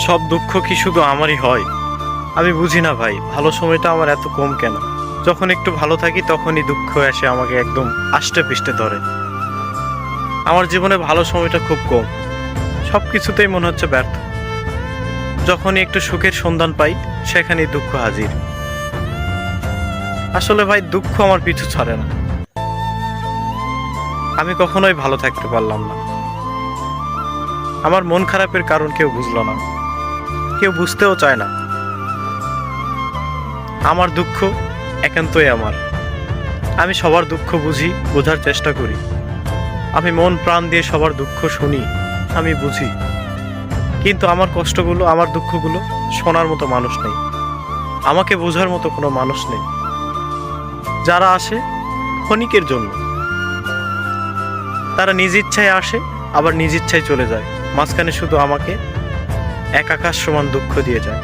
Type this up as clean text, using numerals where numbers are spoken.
সব দুঃখ কি শুধু আমারই হয়? আমি বুঝি না ভাই, ভালো সময়টা আমার এত কম কেন? যখন একটু ভালো থাকি তখনই দুঃখ এসে আমাকে একদম আষ্টে পৃষ্ঠে ধরে। আমার জীবনে ভালো সময়টা খুব কম, সব কিছুতেই মনে হচ্ছে ব্যর্থ। যখনই একটু সুখের সন্ধান পাই সেখানেই দুঃখ হাজির। আসলে ভাই, দুঃখ আমার পিছু ছাড়ে না। আমি কখনোই ভালো থাকতে পারলাম না। আমার মন খারাপের কারণ কেউ বুঝলো না, কেউ বুঝতেও চায় না। আমার দুঃখ একান্তই আমার। আমি সবার দুঃখ বুঝি, বোঝার চেষ্টা করি। আমি মন প্রাণ দিয়ে সবার দুঃখ শুনি, আমি বুঝি। কিন্তু আমার কষ্টগুলো, আমার দুঃখগুলো শোনার মতো মানুষ নেই। আমাকে বোঝার মতো কোনো মানুষ নেই। যারা আসে ক্ষণিকের জন্য, তারা নিজ ইচ্ছায় আসে, আবার নিজ ইচ্ছায় চলে যায়। মাঝখানে শুধু আমাকে এক আকাশ সমান দুঃখ দিয়ে যায়।